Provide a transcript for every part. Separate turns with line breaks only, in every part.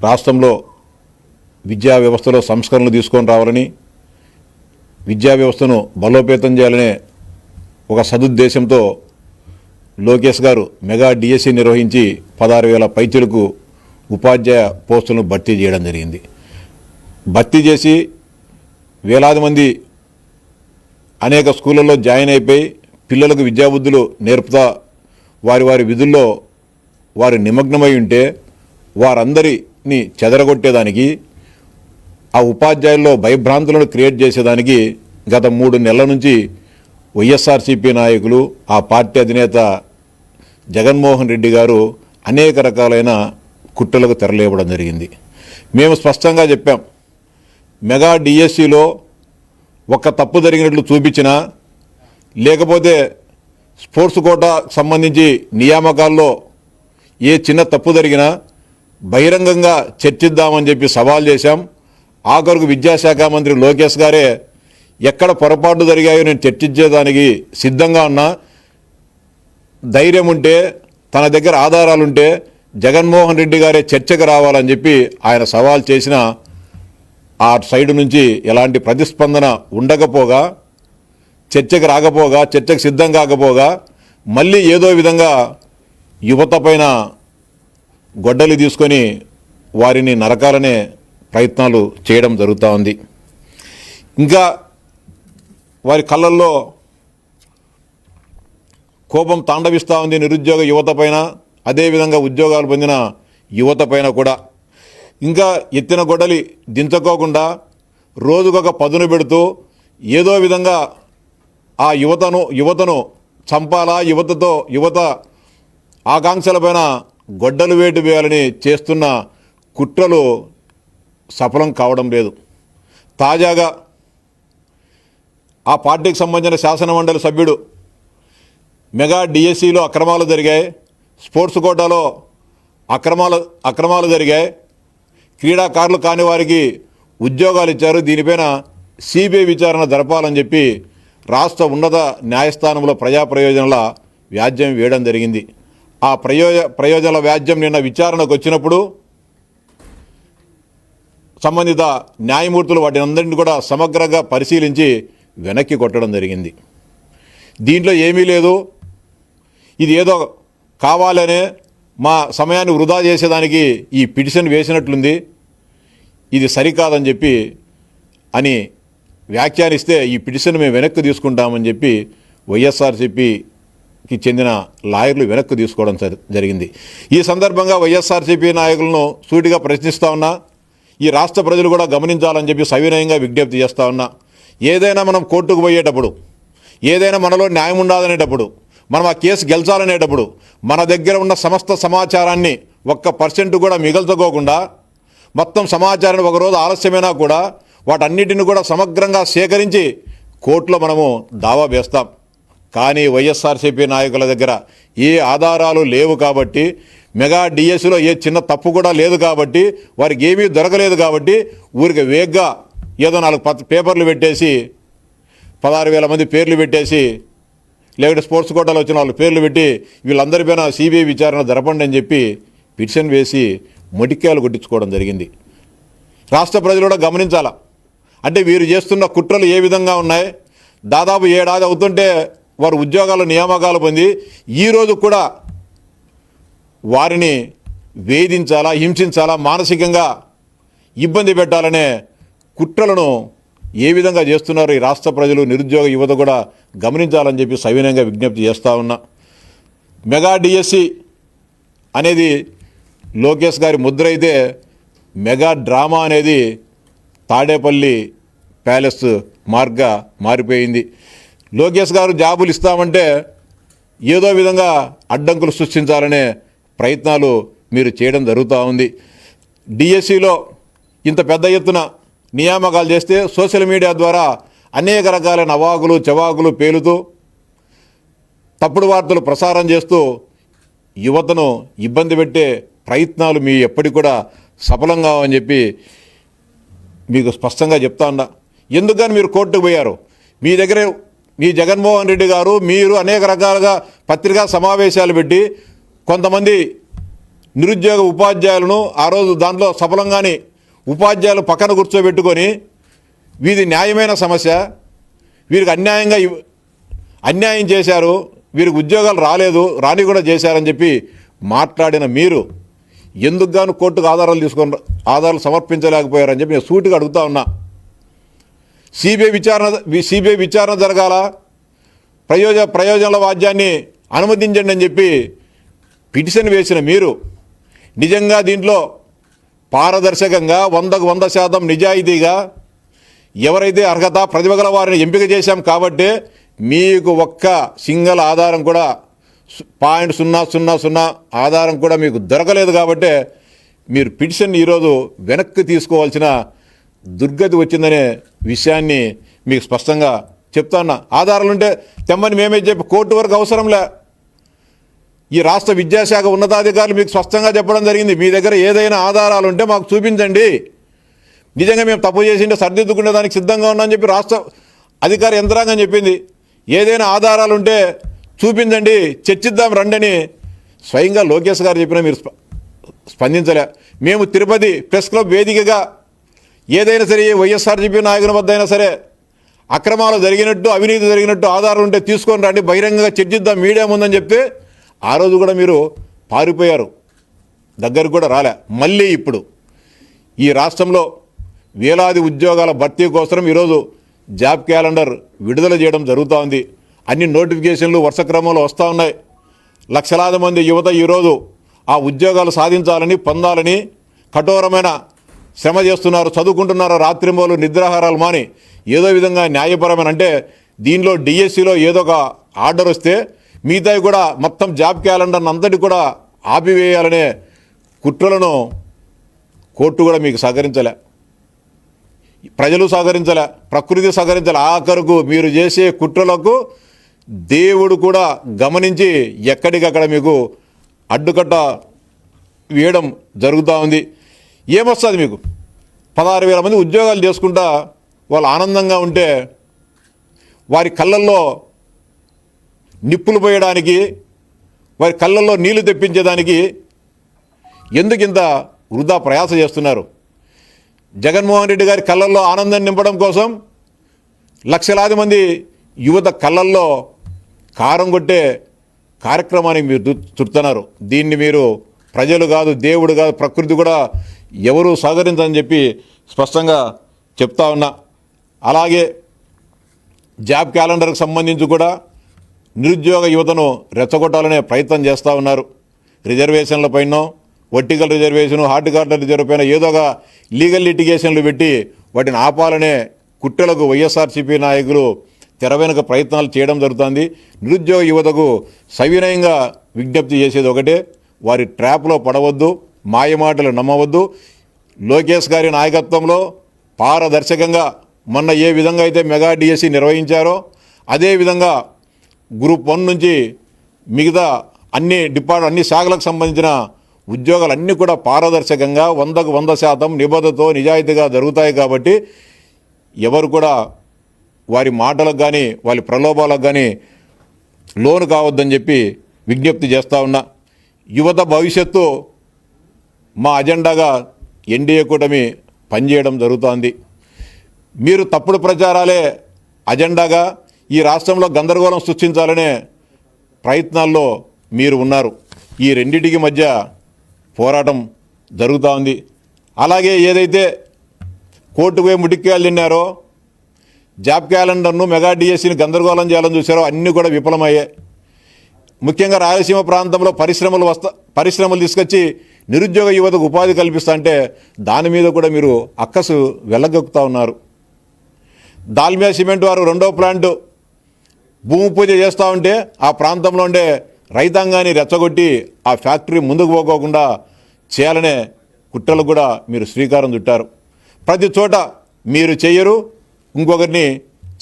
రాష్ట్రంలో విద్యా వ్యవస్థలో సంస్కరణలు తీసుకొని రావాలని, విద్యా వ్యవస్థను బలోపేతం చేయాలనే ఒక సదుద్దేశంతో లోకేష్ గారు మెగా డిఎస్సి నిర్వహించి 16,000 పైచిలకు ఉపాధ్యాయ పోస్టులను భర్తీ చేయడం జరిగింది. భర్తీ చేసి వేలాది మంది అనేక స్కూళ్ళల్లో జాయిన్ అయిపోయి పిల్లలకు విద్యాబుద్ధులు నేర్పుతా వారి విధుల్లో వారు నిమగ్నమై ఉంటే వారందరినీ చెదరగొట్టేదానికి, ఆ ఉపాధ్యాయుల్లో భయభ్రాంతులను క్రియేట్ చేసేదానికి గత 3 నెలల నుంచి వైఎస్ఆర్సీపీ నాయకులు, ఆ పార్టీ అధినేత జగన్మోహన్ రెడ్డి గారు అనేక రకాలైన కుట్రలకు తెరలేవడం జరిగింది. మేము స్పష్టంగా చెప్పాం, మెగా డిఎస్సిలో ఒక తప్పు జరిగినట్లు చూపించినా, లేకపోతే స్పోర్ట్స్ కోటా సంబంధించి నియామకాల్లో ఏ చిన్న తప్పు జరిగినా బహిరంగంగా చర్చిద్దామని చెప్పి సవాల్ చేశాం. ఆఖరుకు విద్యాశాఖ మంత్రి లోకేష్ గారే ఎక్కడ పొరపాట్లు జరిగాయో నేను చర్చించేదానికి సిద్ధంగా ఉన్నా, ధైర్యం ఉంటే తన దగ్గర ఆధారాలుంటే జగన్మోహన్ రెడ్డి గారే చర్చకు రావాలని చెప్పి ఆయన సవాల్ చేసిన ఆ సైడు నుంచి ఎలాంటి ప్రతిస్పందన ఉండకపోగా, చర్చకు రాకపోగా, చర్చకు సిద్ధం కాకపోగా మళ్ళీ ఏదో విధంగా యువత పైన గొడ్డలి తీసుకొని వారిని నరకాలనే ప్రయత్నాలు చేయడం జరుగుతూ ఉంది. ఇంకా వారి కళ్ళల్లో కోపం తాండవిస్తూ ఉంది నిరుద్యోగ యువత పైన, అదేవిధంగా ఉద్యోగాలు పొందిన యువత పైన కూడా. ఇంకా ఎత్తిన గొడ్డలి దించుకోకుండా రోజుకొక పదును పెడుతూ ఏదో విధంగా ఆ యువతను చంపాలా, యువత ఆకాంక్షలపైన గొడ్డలు వేటు వేయాలని చేస్తున్న కుట్రలు సఫలం కావడం లేదు. తాజాగా ఆ పార్టీకి సంబంధించిన శాసనమండలి సభ్యుడు మెగా డిఎస్సిలో అక్రమాలు జరిగాయి, స్పోర్ట్స్ కోటాలో అక్రమాలు జరిగాయి, క్రీడాకారులు కాని వారికి ఉద్యోగాలు ఇచ్చారు, దీనిపైన సిబిఐ విచారణ జరపాలని చెప్పి రాష్ట్ర ఉన్నత న్యాయస్థానంలో ప్రజా ప్రయోజనాల వ్యాజ్యం వేయడం జరిగింది. ఆ ప్రయోజనాల వ్యాజ్యం నిన్న విచారణకు వచ్చినప్పుడు సంబంధిత న్యాయమూర్తులు వాటిని అందరినీ కూడా సమగ్రంగా పరిశీలించి వెనక్కి కొట్టడం జరిగింది. దీంట్లో ఏమీ లేదు, ఇది ఏదో కావాలనే మా సమయాన్ని వృధా చేసేదానికి ఈ పిటిషన్ వేసినట్లుంది, ఇది సరికాదని చెప్పి అని వ్యాఖ్యానిస్తే ఈ పిటిషన్ మేము వెనక్కి తీసుకుంటామని చెప్పి వైఎస్ఆర్సీపీకి చెందిన లాయర్లు వెనక్కి తీసుకోవడం జరిగింది. ఈ సందర్భంగా వైఎస్ఆర్సీపీ నాయకులను సూటిగా ప్రశ్నిస్తూ ఉన్నా, ఈ రాష్ట్ర ప్రజలు కూడా గమనించాలని చెప్పి సవినయంగా విజ్ఞప్తి చేస్తూ ఉన్నా. ఏదైనా మనం కోర్టుకు పోయేటప్పుడు, ఏదైనా మనలో న్యాయం ఉండాలనేటప్పుడు, మనం ఆ కేసు గెలిచాలనేటప్పుడు మన దగ్గర ఉన్న సమస్త సమాచారాన్ని 1% కూడా మిగల్చుకోకుండా మొత్తం సమాచారాన్ని ఒకరోజు ఆలస్యమైనా కూడా వాటన్నిటిని కూడా సమగ్రంగా సేకరించి కోర్టులో మనము దావా వేస్తాం. కానీ వైఎస్ఆర్సీపీ నాయకుల దగ్గర ఏ ఆధారాలు లేవు కాబట్టి, మెగా డిఎస్సిలో ఏ చిన్న తప్పు కూడా లేదు కాబట్టి, వారికి ఏమీ దొరకలేదు కాబట్టి ఊరికి వేగ్గా ఏదో 4 పేపర్లు పెట్టేసి 16,000 మంది పేర్లు పెట్టేసి, లేకపోతే స్పోర్ట్స్ కోటాలో వచ్చిన వాళ్ళ పేర్లు పెట్టి వీళ్ళందరిపైన సిబిఐ విచారణ జరపండి అని చెప్పి పిటిషన్ వేసి మొటిక్కాయలు కొట్టించుకోవడం జరిగింది. రాష్ట్ర ప్రజలు కూడా గమనించాలా. అంటే వీరు చేస్తున్న కుట్రలు ఏ విధంగా ఉన్నాయి. దాదాపు 7 ఏడాది అవుతుంటే వారు ఉద్యోగాలు నియామకాలు పొంది ఈరోజు కూడా వారిని వేధించాలా, హింసించాలా, మానసికంగా ఇబ్బంది పెట్టాలనే కుట్రలను ఏ విధంగా చేస్తున్నారు ఈ రాష్ట్ర ప్రజలు, నిరుద్యోగ యువత కూడా గమనించాలని చెప్పి సవినయంగా విజ్ఞప్తి చేస్తూ ఉన్నా. మెగా డిఎస్సి అనేది లోకేష్ గారి ముద్ర అయితే, మెగా డ్రామా అనేది తాడేపల్లి ప్యాలెస్ మార్గ్గా మారిపోయింది. లోకేష్ గారు జాబులు ఇస్తామంటే ఏదో విధంగా అడ్డంకులు సృష్టించాలనే ప్రయత్నాలు మీరు చేయడం జరుగుతూ ఉంది. డిఎస్సిలో ఇంత పెద్ద ఎత్తున నియామకాలు చేస్తే సోషల్ మీడియా ద్వారా అనేక రకాలైన అవాకులు చవాకులు పేలుతూ తప్పుడు వార్తలు ప్రసారం చేస్తూ యువతను ఇబ్బంది పెట్టే ప్రయత్నాలు మీ ఎప్పటికి కూడా సఫలం కావని చెప్పి మీకు స్పష్టంగా చెప్తా ఉన్నా. ఎందుకని మీరు కోర్టుకు పోయారు? మీ దగ్గర మీ జగన్మోహన్ రెడ్డి గారు మీరు అనేక రకాలుగా పత్రికా సమావేశాలు పెట్టి కొంతమంది నిరుద్యోగ ఉపాధ్యాయులను ఆ రోజు దాంట్లో సఫలంగాని ఉపాధ్యాయులు పక్కన కూర్చోబెట్టుకొని వీది న్యాయమైన సమస్య, వీరికి అన్యాయం చేశారు, వీరికి ఉద్యోగాలు రాలేదు, రాని కూడా చేశారని చెప్పి మాట్లాడిన మీరు ఎందుకు గాను కోర్టుకు ఆధారాలు సమర్పించలేకపోయారని చెప్పి నేను సూటిగా అడుగుతా ఉన్నా. సిబిఐ విచారణ జరగాల, ప్రయోజనాల వాద్యాన్ని అనుమతించండి అని చెప్పి పిటిషన్ వేసిన మీరు నిజంగా దీంట్లో పారదర్శకంగా 100% నిజాయితీగా ఎవరైతే అర్హత ప్రతిభ గల వారిని ఎంపిక చేశాం కాబట్టి మీకు ఒక్క సింగల్ ఆధారం కూడా 0.000 ఆధారం కూడా మీకు దొరకలేదు కాబట్టి మీరు పిటిషన్ ఈరోజు వెనక్కి తీసుకోవాల్సిన దుర్గతి వచ్చిందనే విషయాన్ని మీకు స్పష్టంగా చెప్తాన్నా. ఆధారాలుంటే తెమ్మని మేమే చెప్పి కోర్టు వరకు అవసరంలే. ఈ రాష్ట్ర విద్యాశాఖ ఉన్నతాధికారులు మీకు స్పష్టంగా చెప్పడం జరిగింది, మీ దగ్గర ఏదైనా ఆధారాలు ఉంటే మాకు చూపించండి, నిజంగా మేము తప్పు చేసింటే సరిదిద్దుకునే దానికి సిద్ధంగా ఉన్నామని చెప్పి రాష్ట్ర అధికార యంత్రాంగం చెప్పింది. ఏదైనా ఆధారాలు ఉంటే చూపించండి, చర్చిద్దాం రండని స్వయంగా లోకేష్ గారు చెప్పినా మీరు స్పందించలే. మేము తిరుపతి ప్రెస్ క్లబ్ వేదికగా ఏదైనా సరే వైఎస్ఆర్సీపీ నాయకుల వద్ద అయినా సరే అక్రమాలు జరిగినట్టు అవినీతి జరిగినట్టు ఆధారాలు ఉంటే తీసుకొని రండి, బహిరంగంగా చర్చిద్దాం మీడియా ముందని చెప్తే ఆ రోజు కూడా మీరు పారిపోయారు, దగ్గరకు కూడా రాలే. మళ్ళీ ఇప్పుడు ఈ రాష్ట్రంలో వేలాది ఉద్యోగాల భర్తీ కోసం ఈరోజు జాబ్ క్యాలెండర్ విడుదల చేయడం జరుగుతూ ఉంది. అన్ని నోటిఫికేషన్లు వరుస క్రమంలో వస్తూ ఉన్నాయి. లక్షలాది మంది యువత ఈరోజు ఆ ఉద్యోగాలు సాధించాలని పొందాలని కఠోరమైన శ్రమ చేస్తున్నారు, చదువుకుంటున్నారు, రాత్రింబోలు నిద్రాహారాలు మాని ఏదో విధంగా న్యాయపరమైన అంటే దీనిలో డిఎస్సిలో ఏదో ఒక ఆర్డర్ వస్తే మిగతాయి కూడా మొత్తం జాబ్ క్యాలెండర్ని అంతటి కూడా ఆపివేయాలనే కుట్రలను కోర్టు కూడా మీకు సహకరించలే, ప్రజలు సహకరించలే, ప్రకృతి సహకరించలే. ఆఖరుకు మీరు చేసే కుట్రలకు దేవుడు కూడా గమనించి ఎక్కడికక్కడ మీకు అడ్డుకట్ట వేయడం జరుగుతూ ఉంది. ఏమొస్తుంది మీకు? 16,000 మంది ఉద్యోగాలు చేసుకుంటా వాళ్ళు ఆనందంగా ఉంటే వారి కళ్ళల్లో నిప్పులు పోయడానికి, వారి కళ్ళల్లో నీళ్లు తెప్పించేదానికి ఎందుకు ఇంత వృధా ప్రయాస చేస్తున్నారు? జగన్మోహన్ రెడ్డి గారి కళ్ళల్లో ఆనందం నింపడం కోసం లక్షలాది మంది యువత కళ్ళల్లో కారం కొట్టే కార్యక్రమానికి మీరు చుడుతున్నారు. దీన్ని మీరు ప్రజలు కాదు, దేవుడు కాదు, ప్రకృతి కూడా ఎవరు సహకరించని చెప్పి స్పష్టంగా చెప్తా ఉన్నా. అలాగే జాబ్ క్యాలెండర్కి సంబంధించి కూడా నిరుద్యోగ యువతను రెచ్చగొట్టాలనే ప్రయత్నం చేస్తూ ఉన్నారు. రిజర్వేషన్ల పైన, వర్టికల్ రిజర్వేషను, హార్టికల్చర్ రిజర్వ్ పైన ఏదో ఒక లీగల్ లిటిగేషన్లు పెట్టి వాటిని ఆపాలనే కుట్రలకు వైఎస్ఆర్సీపీ నాయకులు తెర వెనుక ప్రయత్నాలు చేయడం జరుగుతుంది. నిరుద్యోగ యువతకు సవినయంగా విజ్ఞప్తి చేసేది ఒకటే, వారి ట్రాప్లో పడవద్దు, మాయమాటలు నమ్మవద్దు. లోకేష్ గారి నాయకత్వంలో పారదర్శకంగా మొన్న ఏ విధంగా అయితే మెగా డిఎస్సి నిర్వహించారో అదేవిధంగా గ్రూప్ 1 నుంచి మిగతా అన్ని శాఖలకు సంబంధించిన ఉద్యోగాలన్నీ కూడా పారదర్శకంగా 100% నిబద్ధతతో నిజాయితీగా జరుగుతాయి. కాబట్టి ఎవరు కూడా వారి మాటలకు కానీ వారి ప్రలోభాలకు కానీ లోను కావద్దని చెప్పి విజ్ఞప్తి చేస్తూ ఉన్నా. యువత భవిష్యత్తు మా అజెండాగా ఎన్డీఏ కూటమి పనిచేయడం జరుగుతోంది. మీరు తప్పుడు ప్రచారాలే అజెండాగా ఈ రాష్ట్రంలో గందరగోళం సృష్టించాలనే ప్రయత్నాల్లో మీరు ఉన్నారు. ఈ రెండింటికి మధ్య పోరాటం జరుగుతూ ఉంది. అలాగే ఏదైతే కోర్టుకు పోయి ముటిక్కాయలు తిన్నారో, జాబ్ క్యాలెండర్ను మెగా డిఎస్సిని గందరగోళం చేయాలని చూసారో అన్నీ కూడా విఫలమయ్యాయి. ముఖ్యంగా రాయలసీమ ప్రాంతంలో పరిశ్రమలు తీసుకొచ్చి నిరుద్యోగ యువతకు ఉపాధి కల్పిస్తా అంటే దాని మీద కూడా మీరు అక్కసు వెళ్ళగక్కుతూ ఉన్నారు. దాల్మియా సిమెంట్ వారు 2వ ప్లాంటు భూమి పూజ చేస్తూ ఉంటే ఆ ప్రాంతంలో ఉండే రైతాంగాన్ని రెచ్చగొట్టి ఆ ఫ్యాక్టరీ ముందుకు పోకోకుండా చేయాలనే కుట్రలకు కూడా మీరు శ్రీకారం చుట్టారు. ప్రతి చోట మీరు చెయ్యరు, ఇంకొకరిని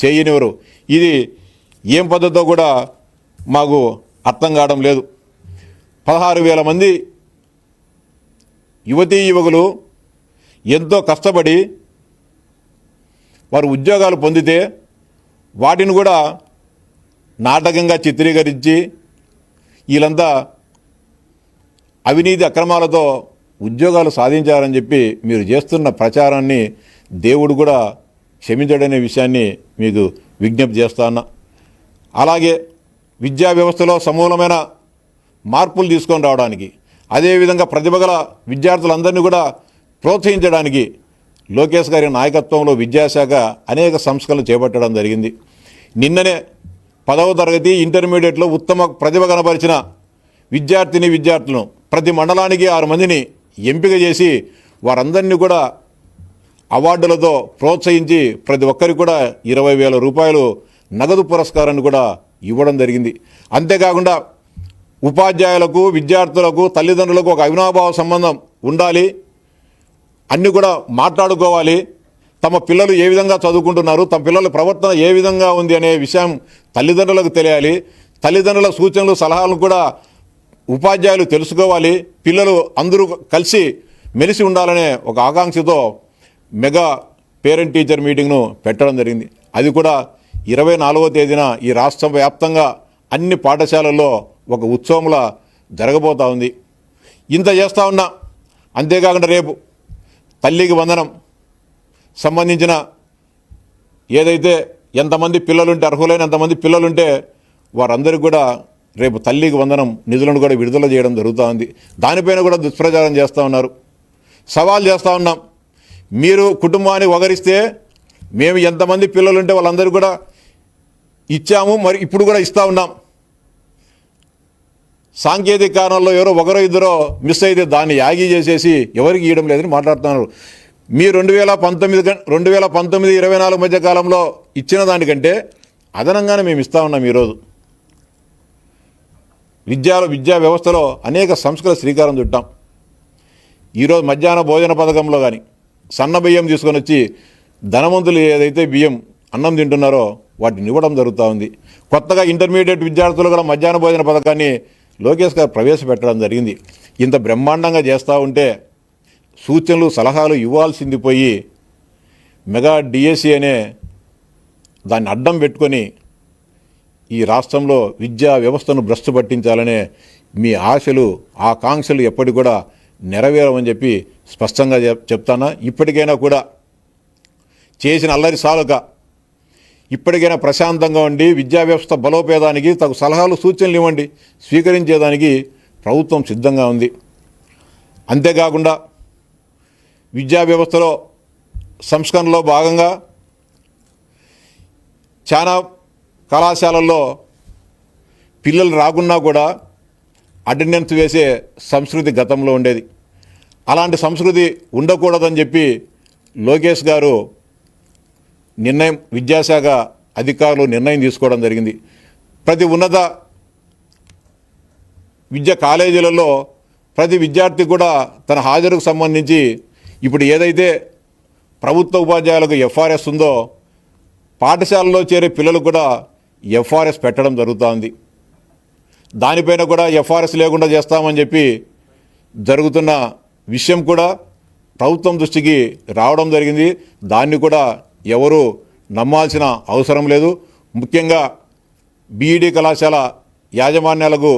చేయనివ్వరు. ఇది ఏం పద్ధతితో కూడా మాకు అర్థం కావడం లేదు. 16,000 మంది యువతీ యువకులు ఎంతో కష్టపడి వారు ఉద్యోగాలు పొందితే వాటిని కూడా నాటకంగా చిత్రీకరించి వీళ్ళంతా అవినీతి అక్రమాలతో ఉద్యోగాలు సాధించారని చెప్పి మీరు చేస్తున్న ప్రచారాన్ని దేవుడు కూడా క్షమించడనే విషయాన్ని మీకు విజ్ఞప్తి చేస్తా ఉన్నా. అలాగే విద్యా వ్యవస్థలో సమూలమైన మార్పులు తీసుకొని రావడానికి, అదేవిధంగా ప్రతిభ గల విద్యార్థులందరినీ కూడా ప్రోత్సహించడానికి లోకేష్ గారి నాయకత్వంలో విద్యాశాఖ అనేక సంస్కరణలు చేపట్టడం జరిగింది. నిన్ననే 10వ తరగతి ఇంటర్మీడియట్లో ఉత్తమ ప్రతిభ కనబరిచిన విద్యార్థులను ప్రతి మండలానికి 6 మందిని ఎంపిక చేసి వారందరినీ కూడా అవార్డులతో ప్రోత్సహించి ప్రతి ఒక్కరికి కూడా 20,000 రూపాయలు నగదు పురస్కారాన్ని కూడా ఇవ్వడం జరిగింది. అంతేకాకుండా ఉపాధ్యాయులకు, విద్యార్థులకు, తల్లిదండ్రులకు ఒక అవినాభావ సంబంధం ఉండాలి, అన్నీ కూడా మాట్లాడుకోవాలి, తమ పిల్లలు ఏ విధంగా చదువుకుంటున్నారు, తమ పిల్లల ప్రవర్తన ఏ విధంగా ఉంది అనే విషయం తల్లిదండ్రులకు తెలియాలి, తల్లిదండ్రుల సూచనలు సలహాలను కూడా ఉపాధ్యాయులు తెలుసుకోవాలి, పిల్లలు అందరూ కలిసి మెలిసి ఉండాలనే ఒక ఆకాంక్షతో మెగా పేరెంట్ టీచర్ మీటింగ్ను పెట్టడం జరిగింది. అది కూడా 24వ తేదీన ఈ రాష్ట్ర వ్యాప్తంగా అన్ని పాఠశాలల్లో ఒక ఉత్సవంలా జరగబోతూ ఉంది. ఇంత చేస్తూ ఉన్నా. అంతేకాకుండా రేపు తల్లికి వందనం సంబంధించిన ఏదైతే ఎంతమంది పిల్లలుంటే, అర్హులైన ఎంతమంది పిల్లలుంటే వారందరికీ కూడా రేపు తల్లికి వందనం నిధులను కూడా విడుదల చేయడం జరుగుతూ ఉంది. దానిపైన కూడా దుష్ప్రచారం చేస్తూ ఉన్నారు. సవాల్ చేస్తూ ఉన్నాం, మీరు కుటుంబాన్ని వగరిస్తే మేము ఎంతమంది పిల్లలుంటే వాళ్ళందరూ కూడా ఇచ్చాము, మరి ఇప్పుడు కూడా ఇస్తూ ఉన్నాం. సాంకేతిక కారణాల్లో ఎవరో ఒకరో ఇద్దరో మిస్ అయితే దాన్ని యాగి చేసేసి ఎవరికి ఇవ్వడం లేదని మాట్లాడుతున్నారు. మీ 2019-24 మధ్య కాలంలో ఇచ్చిన దానికంటే అదనంగానే మేము ఇస్తూ ఉన్నాం. ఈరోజు విద్యా వ్యవస్థలో అనేక సంస్కృత శ్రీకారం చుట్టాం. ఈరోజు మధ్యాహ్న భోజన పథకంలో కానీ సన్న బియ్యం తీసుకొని వచ్చి ధనవంతులు ఏదైతే బియ్యం అన్నం తింటున్నారో వాటిని ఇవ్వడం జరుగుతూ ఉంది. కొత్తగా ఇంటర్మీడియట్ విద్యార్థులు కూడా మధ్యాహ్న భోజన పథకాన్ని లోకేష్ గారు ప్రవేశపెట్టడం జరిగింది. ఇంత బ్రహ్మాండంగా చేస్తూ ఉంటే సూచనలు సలహాలు ఇవ్వాల్సింది పోయి మెగా డిఎస్సి అనే దాన్ని అడ్డం పెట్టుకొని ఈ రాష్ట్రంలో విద్యా వ్యవస్థను భ్రష్టు పట్టించాలనే మీ ఆశలు, ఆకాంక్షలు ఎప్పటికి కూడా నెరవేరమని చెప్పి స్పష్టంగా చెప్తానా. ఇప్పటికైనా కూడా చేసిన అల్లరి సాలుక ఇప్పటికైనా ప్రశాంతంగా ఉండి విద్యా వ్యవస్థ బలోపేదానికి తగు సలహాలు సూచనలు ఇవ్వండి. స్వీకరించేదానికి ప్రభుత్వం సిద్ధంగా ఉంది. అంతేకాకుండా విద్యా వ్యవస్థలో సంస్కరణలో భాగంగా చాలా కళాశాలల్లో పిల్లలు రాకున్నా కూడా అటెండెన్స్ వేసే సంస్కృతి గతంలో ఉండేది. అలాంటి సంస్కృతి ఉండకూడదని చెప్పి లోకేష్ గారు విద్యాశాఖ అధికారులు నిర్ణయం తీసుకోవడం జరిగింది. ప్రతి ఉన్నత విద్యా కాలేజీలలో ప్రతి విద్యార్థి కూడా తన హాజరుకు సంబంధించి ఇప్పుడు ఏదైతే ప్రభుత్వ ఉపాధ్యాయులకు ఎఫ్ఆర్ఎస్ ఉందో పాఠశాలలో చేరే పిల్లలు కూడా ఎఫ్ఆర్ఎస్ పెట్టడం జరుగుతోంది. దానిపైన కూడా ఎఫ్ఆర్ఎస్ లేకుండా చేస్తామని చెప్పి జరుగుతున్న విషయం కూడా ప్రభుత్వం దృష్టికి రావడం జరిగింది. దాన్ని కూడా ఎవరు నమ్మాల్సిన అవసరం లేదు. ముఖ్యంగా బీఈడీ కళాశాల యాజమాన్యాలకు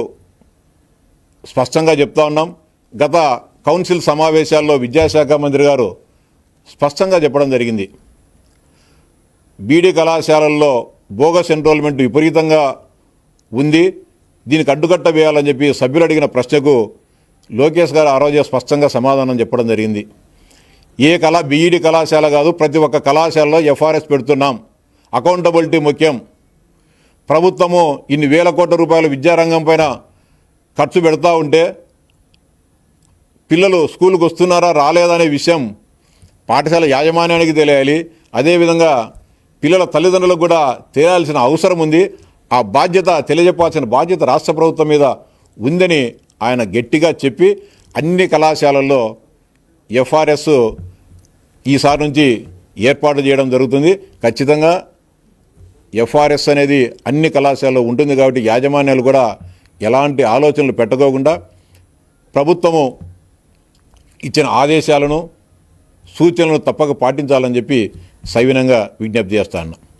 స్పష్టంగా చెప్తా ఉన్నాం. గత కౌన్సిల్ సమావేశాల్లో విద్యాశాఖ మంత్రి గారు స్పష్టంగా చెప్పడం జరిగింది. బీఈడీ కళాశాలల్లో బోగస్ ఎన్రోల్మెంట్ విపరీతంగా ఉంది, దీనికి అడ్డుకట్ట వేయాలని చెప్పి సభ్యులు అడిగిన ప్రశ్నకు లోకేష్ గారు ఆ రోజే స్పష్టంగా సమాధానం చెప్పడం జరిగింది. బీఈడీ కళాశాల కాదు, ప్రతి ఒక్క కళాశాలలో ఎఫ్ఆర్ఎస్ పెడుతున్నాం. అకౌంటబిలిటీ ముఖ్యం. ప్రభుత్వము ఇన్ని వేల కోట్ల రూపాయలు విద్యారంగం పైన ఖర్చు పెడతా ఉంటే పిల్లలు స్కూల్కి వస్తున్నారా రాలేదా అనే విషయం పాఠశాల యాజమాన్యానికి తెలియాలి. అదేవిధంగా పిల్లల తల్లిదండ్రులకు కూడా తెలియాల్సిన అవసరం ఉంది. ఆ బాధ్యత తెలియజెప్పాల్సిన బాధ్యత రాష్ట్ర ప్రభుత్వం మీద ఉందని ఆయన గట్టిగా చెప్పి అన్ని కళాశాలల్లో ఎఫ్ఆర్ఎస్ ఈసారి నుంచి ఏర్పాటు చేయడం జరుగుతుంది. ఖచ్చితంగా ఎఫ్ఆర్ఎస్ అనేది అన్ని కళాశాలలో ఉంటుంది కాబట్టి యాజమాన్యాలు కూడా ఎలాంటి ఆలోచనలు పెట్టుకోకుండా ప్రభుత్వము ఇచ్చిన ఆదేశాలను సూచనలను తప్పక పాటించాలని చెప్పి సవినంగా విజ్ఞప్తి చేస్తాను.